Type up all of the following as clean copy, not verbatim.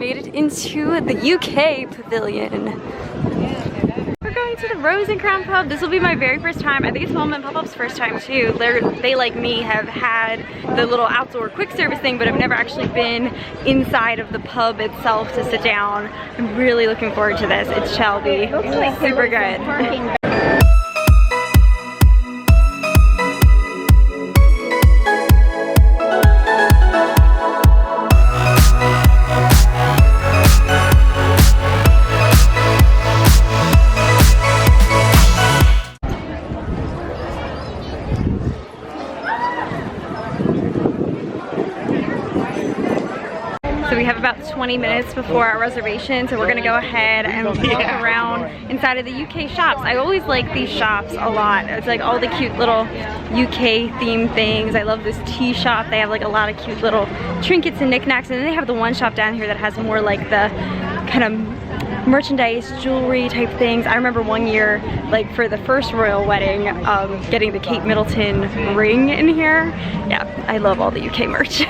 Made it into the UK pavilion. We're going to the Rose and Crown pub. This will be my very first time. I think it's Mom and Pop-Up's first time too. They, like me, have had the little outdoor quick service thing, but I've never actually been inside of the pub itself to sit down. I'm really looking forward to this. It shall be super good. So we have about 20 minutes before our reservation, so we're gonna go ahead and walk around inside of the UK shops. I always like these shops a lot. It's like all the cute little UK themed things. I love this tea shop. They have like a lot of cute little trinkets and knickknacks, and then they have the one shop down here that has more like the kind of merchandise, jewelry type things. I remember one year, like for the first royal wedding, getting the Kate Middleton ring in here. Yeah, I love all the UK merch.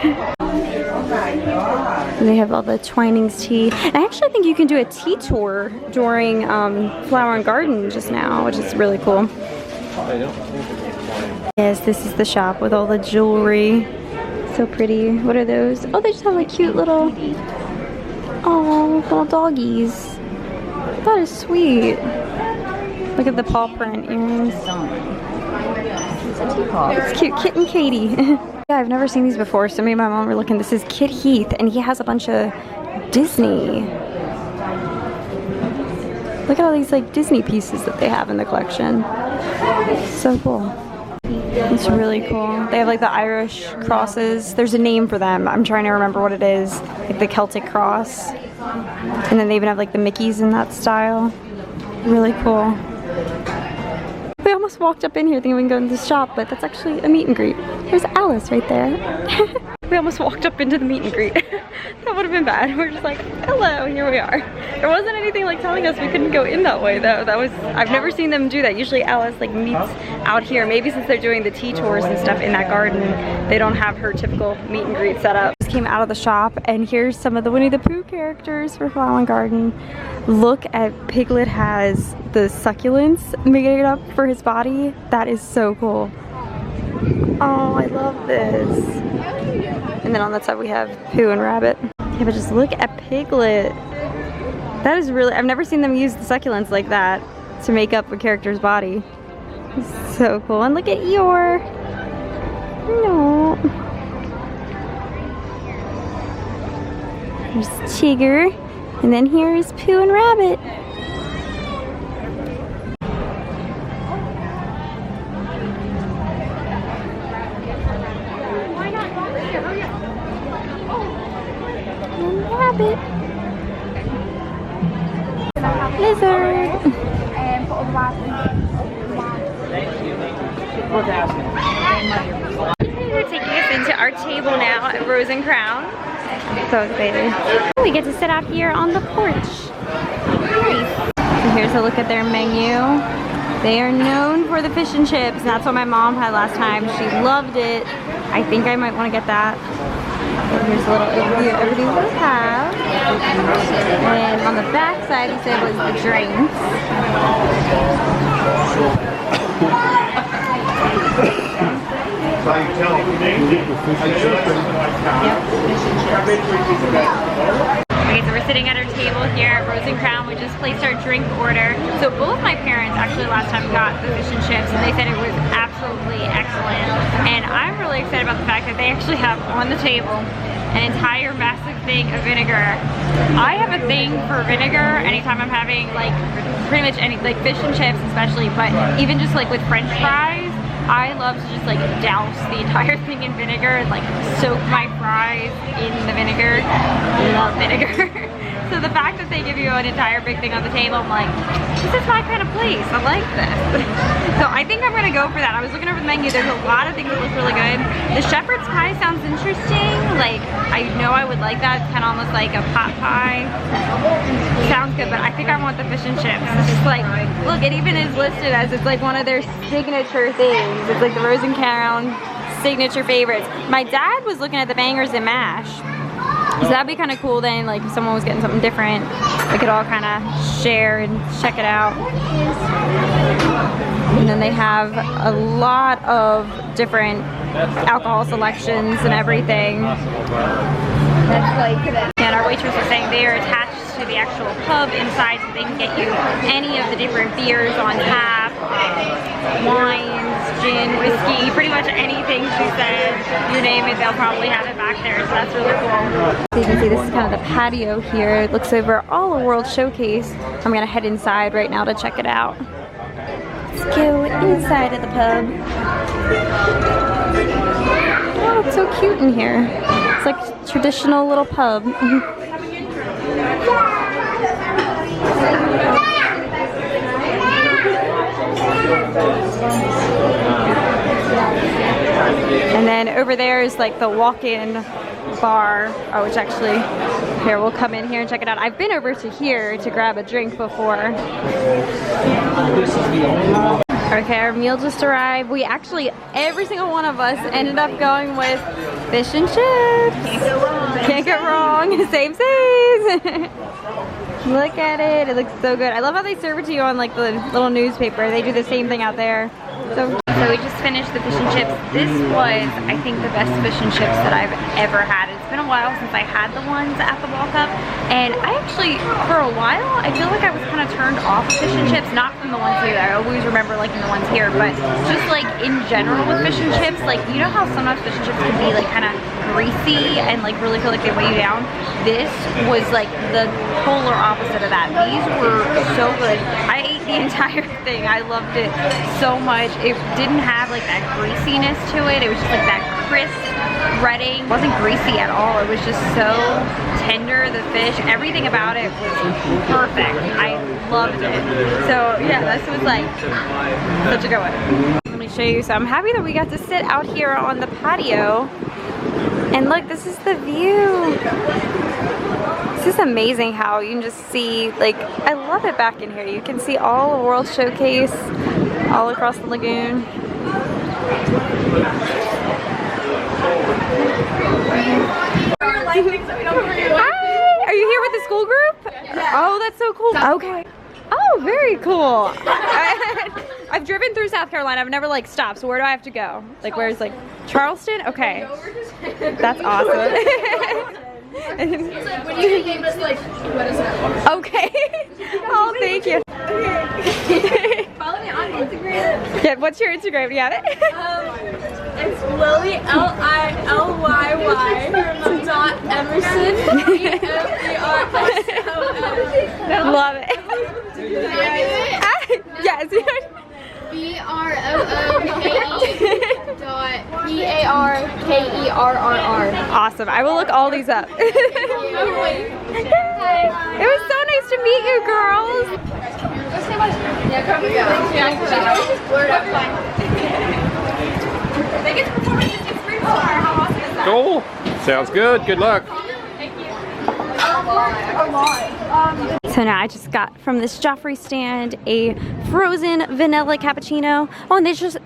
And they have all the Twinings tea. And I actually think you can do a tea tour during Flower and Garden just now, which is really cool. Yes, this is the shop with all the jewelry. So pretty. What are those? Oh, they just have like cute little, little doggies. That is sweet. Look at the paw print earrings. It's cute. Kit and Katie. Yeah, I've never seen these before, so me and my mom were looking. This is Kit Heath, and he has a bunch of Disney. Look at all these like Disney pieces that they have in the collection. So cool. It's really cool. They have like the Irish crosses. There's a name for them. I'm trying to remember what it is. Like the Celtic cross. And then they even have like the Mickeys in that style. Really cool. We almost walked up in here thinking we can go into the shop, but that's actually a meet and greet. There's Alice right there. We almost walked up into the meet and greet. That would have been bad. We're just like, hello, here we are. There wasn't anything like telling us we couldn't go in that way though. I've never seen them do that. Usually Alice like meets out here. Maybe since they're doing the tea tours and stuff in that garden, they don't have her typical meet and greet setup. Just came out of the shop, and here's some of the Winnie the Pooh characters for Flower and Garden. Look at Piglet has the succulents made up for his body. That is so cool. Oh, I love this. And then on that side we have Pooh and Rabbit. Yeah, but just look at Piglet. That is really, I've never seen them use the succulents like that to make up a character's body. It's so cool. And look at Eeyore. No. There's Tigger. And then here's Pooh and Rabbit. And Rabbit. Lizard. They're taking us into our table now at Rose and Crown. So excited. We get to sit out here on the porch. Nice. And here's a look at their menu. They are known for the fish and chips, and that's what my mom had last time. She loved it. I think I might want to get that. And here's a little overview of everything they have. And on the back side, he said, was the drinks. Okay, so we're sitting at our table here at Rose and Crown. We just placed our drink order. So both my parents actually last time got the fish and chips, and they said it was absolutely excellent. And I'm really excited about the fact that they actually have on the table an entire massive thing of vinegar. I have a thing for vinegar anytime I'm having like pretty much any, like fish and chips especially, but even just like with French fries, I love to just like douse the entire thing in vinegar and like soak my fries in the vinegar. I love vinegar. So the fact that they give you an entire big thing on the table, I'm like, this is my kind of place. I like this. So I think I'm gonna go for that. I was looking over the menu. There's a lot of things that look really good. The shepherd's pie sounds interesting. Like, I know I would like that. It's kind of almost like a pot pie. Sounds good, but I think I want the fish and chips. It's just like, look, it even is listed as it's like one of their signature things. It's like the Rose and Crown signature favorites. My dad was looking at the bangers and mash, So that'd be kind of cool then, like if someone was getting something different, we could all kind of share and check it out. And then they have a lot of different alcohol selections and everything. And our waitress was saying they are attached to the actual pub inside, so they can get you any of the different beers on tap, wines, gin, whiskey, pretty much anything she said. You name it, they'll probably have it back there, so that's really cool. So you can see this is kind of the patio here. It looks over all the World Showcase. I'm gonna head inside right now to check it out. Let's go inside of the pub. Oh, it's so cute in here. It's like a traditional little pub. And then over there is like the walk-in bar, which actually, here, we'll come in here and check it out. I've been over to here to grab a drink before. Okay, our meal just arrived. We actually, every single one of us ended up going with fish and chips. Can't go wrong. Same, same. Look at it. It looks so good. I love how they serve it to you on like the little newspaper. They do the same thing out there. So we just finished the fish and chips. This was, I think, the best fish and chips that I've ever had. It's been a while since I had the ones at the Walk Up, and I actually, for a while, I feel like I was kind of turned off of fish and chips, not from the ones here. I always remember liking the ones here, but just like in general with fish and chips, like you know how sometimes fish and chips can be like kind of greasy and like really feel like they weigh you down? This was like the polar opposite of that. These were so good. I ate the entire thing. I loved it so much. It didn't have like that greasiness to it. It was just like that crisp breading. It wasn't greasy at all. It was just so tender, the fish. Everything about it was perfect. I loved it. So yeah, this was like such a good one. Let me show you. So I'm happy that we got to sit out here on the patio. And look, this is the view. This is amazing how you can just see, like, I love it back in here. You can see all the World Showcase all across the lagoon. Hi! Are you here with the school group? Yeah. Oh, that's so cool. Okay. Oh, very cool. I've driven through South Carolina. I've never like stopped. So where do I have to go? Like where's like Charleston? Okay. That's awesome. When you gave us like, what is it? Okay. Oh, thank you. Okay. Follow me on Instagram. Yeah, what's your Instagram? Do you have it? It's Lily LILYY .Emerson EMERSON. Love it. Yes. BROOKE.PARKERRR. Awesome. I will look all these up. It was so nice to meet you, girls. Cool. Sounds good. Good luck. So now I just got from this Joffrey stand a frozen vanilla cappuccino. Oh, and they just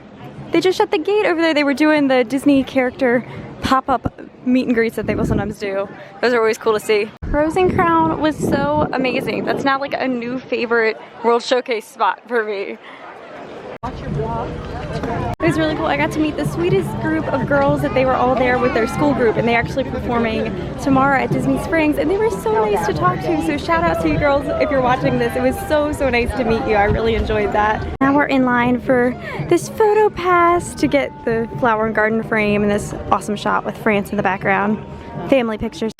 shut the gate over there. They were doing the Disney character pop-up meet and greets that they will sometimes do. Those are always cool to see. Frozen Crown was so amazing. That's now like a new favorite World Showcase spot for me. Watch your vlog. It was really cool. I got to meet the sweetest group of girls that they were all there with their school group, and they're actually performing tomorrow at Disney Springs, and they were so nice to talk to. So shout out to you girls if you're watching this. It was so nice to meet you. I really enjoyed that. Now we're in line for this photo pass to get the flower and garden frame and this awesome shot with France in the background. Family pictures.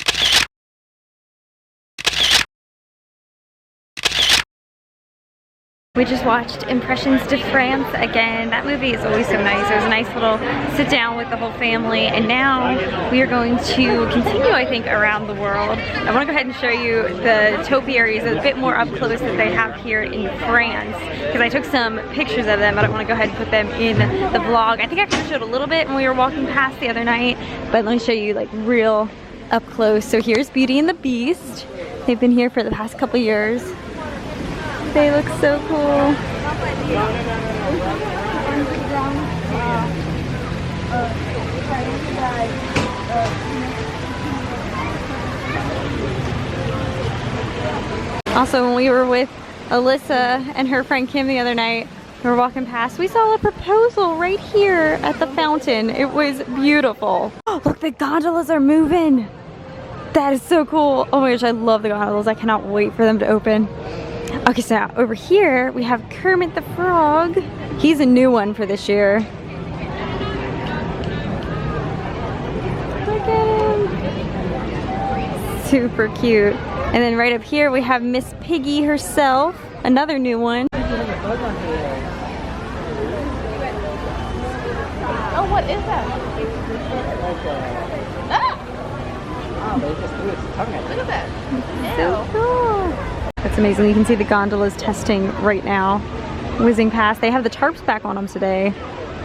We just watched Impressions de France again. That movie is always so nice. It was a nice little sit down with the whole family, and now we are going to continue, I think, around the world. I want to go ahead and show you the topiaries a bit more up close that they have here in France, because I took some pictures of them, but I want to go ahead and put them in the vlog. I think I kind of showed a little bit when we were walking past the other night, but let me show you like real up close. So here's Beauty and the Beast. They've been here for the past couple years. They look so cool. Also, when we were with Alyssa and her friend Kim the other night, we were walking past, we saw a proposal right here at the fountain. It was beautiful. Oh, look, the gondolas are moving. That is so cool. Oh my gosh, I love the gondolas. I cannot wait for them to open. Okay, so now over here we have Kermit the Frog. He's a new one for this year. Look at him. Super cute. And then right up here we have Miss Piggy herself, another new one. Oh, what is that? Ah! Look at that. So cool. That's amazing. You can see the gondolas testing right now, whizzing past. They have the tarps back on them today,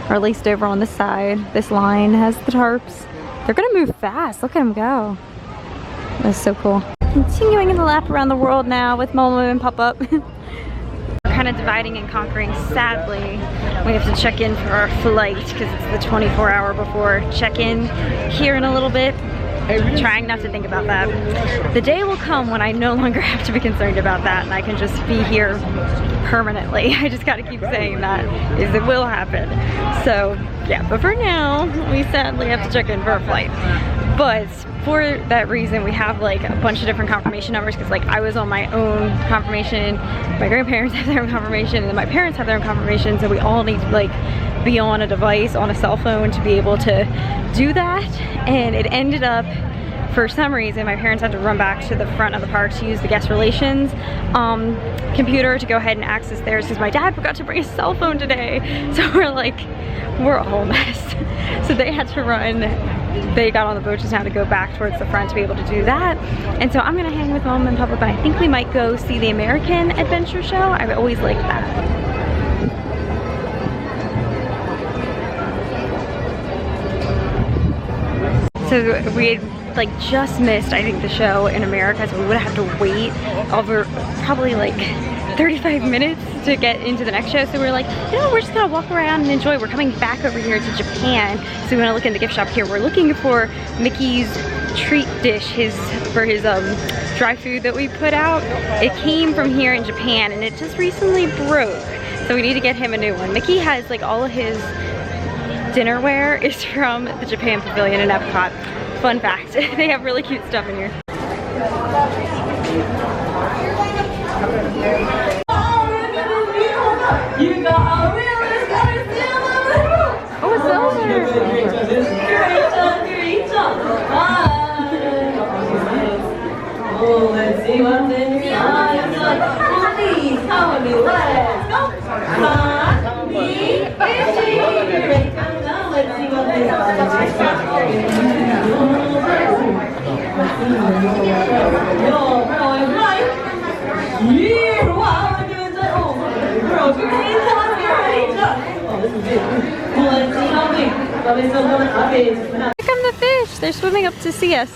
or at least over on this side. This line has the tarps. They're gonna move fast. Look at them go. That's so cool. Continuing in the lap around the world now with Mama and Pop-Up. We're kind of dividing and conquering. Sadly, we have to check in for our flight because it's the 24-hour before check-in here in a little bit. I'm trying not to think about that. The day will come when I no longer have to be concerned about that and I can just be here permanently. I just gotta keep saying that, is it will happen. So yeah, but for now, we sadly have to check in for our flight. But for that reason, we have like a bunch of different confirmation numbers because like I was on my own confirmation, my grandparents have their own confirmation, and then my parents have their own confirmation, so we all need to like be on a device, on a cell phone to be able to do that. And it ended up, for some reason, my parents had to run back to the front of the park to use the guest relations computer to go ahead and access theirs because my dad forgot to bring his cell phone today. So we're a whole mess. So they had to run, they got on the boat just now to go back towards the front to be able to do that. And so I'm gonna hang with Mom and Papa, but I think we might go see the American Adventure Show. I've always liked that. So we had like just missed, I think, the show in America, so we would have to wait over probably like 35 minutes to get into the next show. So we're like, you know, we're just gonna walk around and enjoy. We're coming back over here to Japan, so we wanna look in the gift shop here. We're looking for Mickey's treat dish, for his dry food that we put out. It came from here in Japan and it just recently broke. So we need to get him a new one. Mickey has like all of his dinnerware is from the Japan pavilion in Epcot. Fun fact, they have really cute stuff in here. Oh, it's let's see what's in your eyes. Please come with me. Let's go. Let's see what's in your Here come the fish. They're swimming up to see us.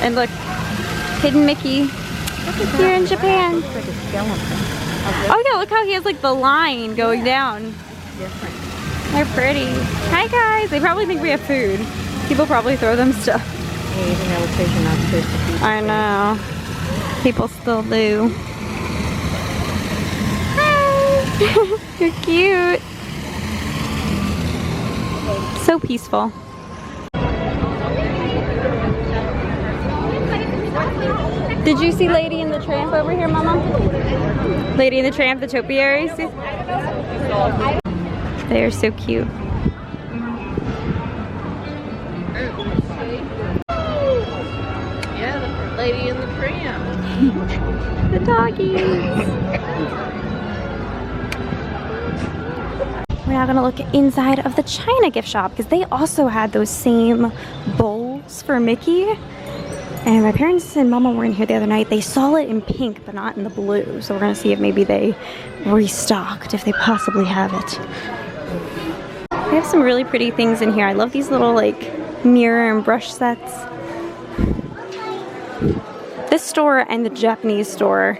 And look, hidden Mickey here in Japan. Oh yeah, look how he has like the line going down. They're pretty. Hi guys. They probably think we have food. People probably throw them stuff. I know. People still do. Hi. You're cute. So peaceful. Did you see Lady and the Tramp over here, Mama? Lady and the Tramp, the topiaries? They are so cute. Yeah, the Lady and the Tramp. The doggies. We're now gonna look inside of the China gift shop because they also had those same bowls for Mickey. And my parents and Mama were in here the other night. They saw it in pink, but not in the blue. So we're gonna see if maybe they restocked, if they possibly have it. They have some really pretty things in here. I love these little like mirror and brush sets. This store and the Japanese store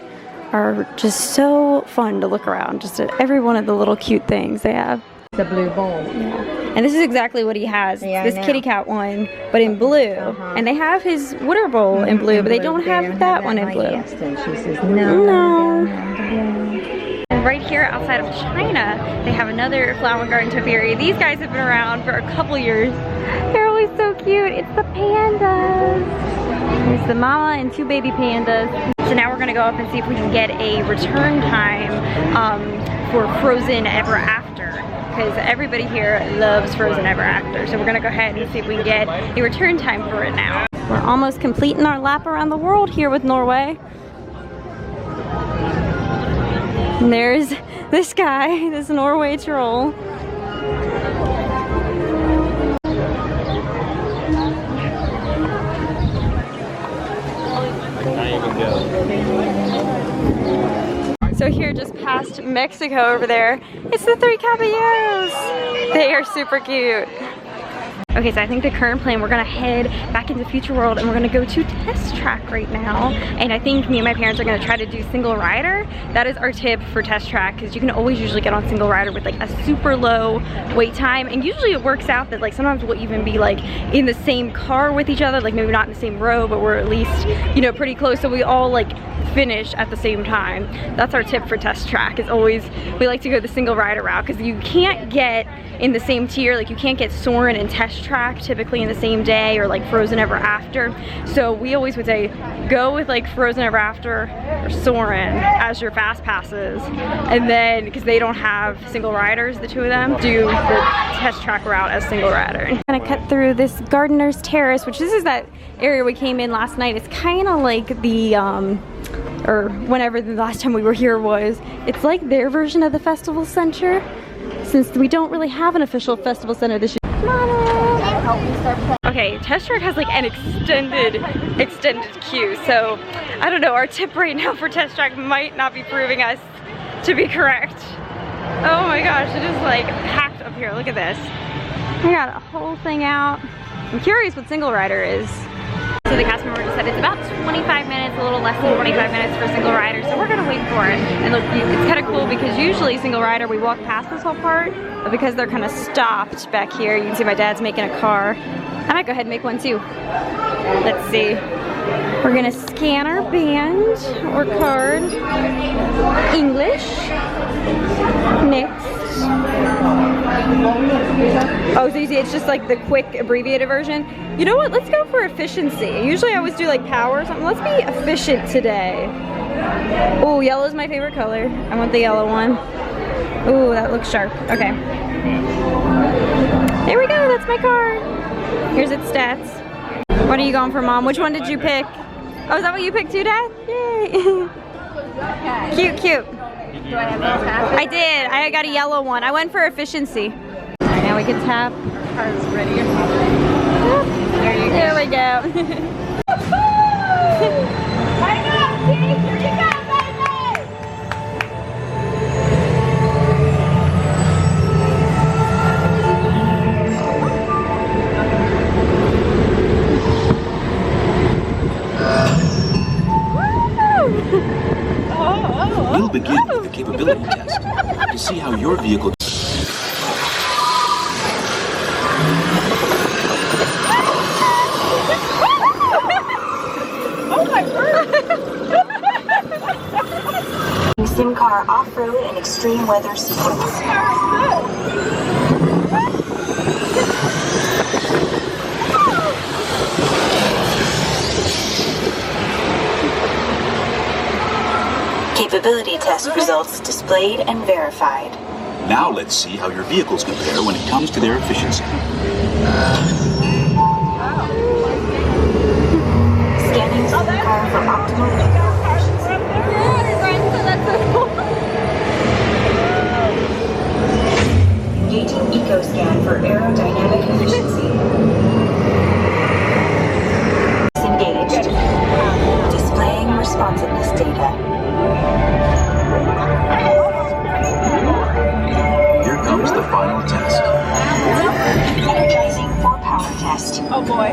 are just so fun to look around. Just at every one of the little cute things they have. The blue bowl. Yeah. And this is exactly what he has. Yeah, I This know. kitty cat one, but in blue. And they have his water bowl in blue, but they don't have that one in blue. Yes, and she says, no. No. And right here outside of China, they have another flower garden topiary. These guys have been around for a couple years. They're always so cute. It's the pandas. It's the mama and 2 baby pandas. So now we're gonna go up and see if we can get a return time for Frozen Ever After, because everybody here loves Frozen Ever After. So we're gonna go ahead and see if we can get a return time for it now. We're almost completing our lap around the world here with Norway. And there's this guy, this Norway troll. So here just past Mexico over there, it's the 3 caballeros. They are super cute. Okay, so I think the current plan, we're gonna head back into Future World and we're gonna go to Test Track right now. And I think me and my parents are gonna try to do single rider. That is our tip for Test Track, because you can always usually get on single rider with like a super low wait time. And usually it works out that like sometimes we'll even be like in the same car with each other, like maybe not in the same row, but we're at least, you know, pretty close. So we all like finish at the same time. That's our tip for Test Track, is always, we like to go the single rider route, because you can't get in the same tier, like you can't get Soarin' and Test Track typically in the same day, or like Frozen Ever After. So we always would say go with like Frozen Ever After or Soarin' as your fast passes, and then because they don't have single riders, the 2 of them, do the Test Track route as single rider. I'm gonna cut through this Gardener's Terrace, which this is that area we came in last night. It's kind of like the or whenever the last time we were here was, it's like their version of the festival center, since we don't really have an official festival center this year. Come on in. Okay, Test Track has like an extended queue, so I don't know, our tip right now for Test Track might not be proving us to be correct. Oh my gosh, it is like packed up here. Look at this. We got a whole thing out. I'm curious what single rider is. So the cast member just said it's about 25 minutes, a little less than 25 minutes for single rider, so we're gonna wait for it. And look, it's kind of cool because usually single rider, we walk past this whole part, but because they're kind of stopped back here, you can see my dad's making a car. I might go ahead and make one too. Let's see. We're gonna scan our band or card. English. Next. Oh, so you see it's just like the quick abbreviated version. You know what, let's go for efficiency. Usually I always do like power or something. Let's be efficient today. Oh, yellow is my favorite color. I want the yellow one. Oh, that looks sharp. Okay. There we go, that's my card. Here's its stats. What are you going for, Mom? Which one did you pick? Oh, is that what you picked too, Dad? Yay. Cute, cute. Do I have those passes? I did. I got a yellow one. I went for efficiency. All right, now we can tap. Our card's ready. There you go. There we go. We'll begin with the capability test to see how your vehicle... Sim car off-road and extreme weather sequence. Capability test results displayed and verified. Now let's see how your vehicles compare when it comes to their efficiency. Scanning Sim car for optimal vehicle efficiency. Engaging EcoScan for aerodynamic efficiency. Disengaged. Displaying responsiveness data. Here comes the final test. Energizing for power test. Oh boy.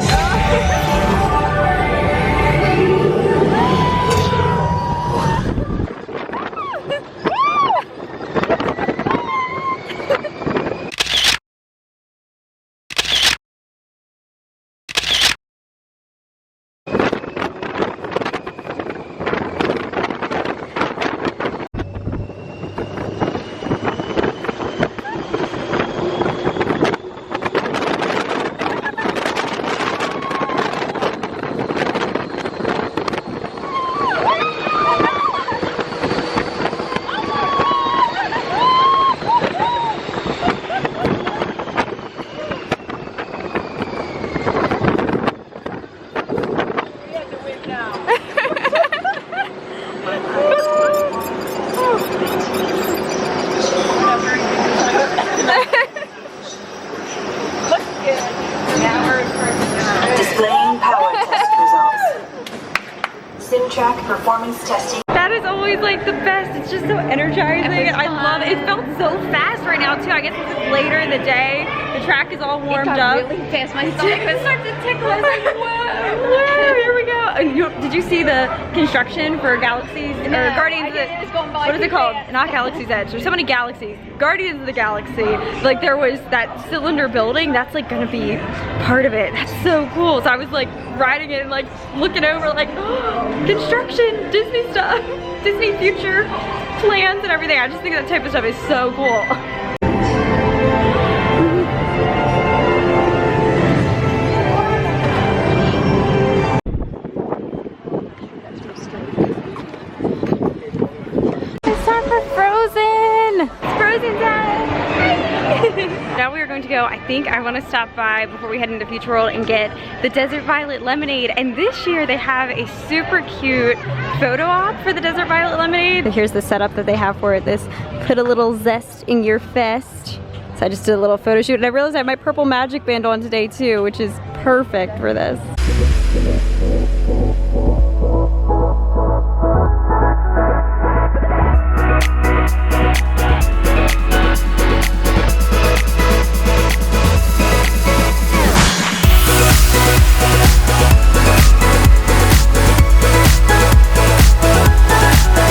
track performance testing. That is always like the best. It's just so energizing. I love it. It felt so fast right now too. I guess it's later in the day. The track is all warmed up. Really fast. My stomach was starting to tickle. I was like, whoa. Whoa, here we go. Did you see the construction for Galaxies or Guardians of the, it's going by what is it too called? fast. Not Galaxy's Edge. There's so many galaxies. Guardians of the Galaxy. Like there was that cylinder building. That's like gonna be part of it. That's so cool. So I was like riding it and like looking over like construction, Disney stuff, Disney future plans and everything. I just think that type of stuff is so cool. It's time for Frozen! It's Frozen time! Now we are going to go, I think I want to stop by before we head into Future World and get the Desert Violet Lemonade. And this year they have a super cute photo op for the Desert Violet Lemonade. Here's the setup that they have for it. This put a little zest in your fest. So I just did a little photo shoot and I realized I have my purple magic band on today too, which is perfect for this.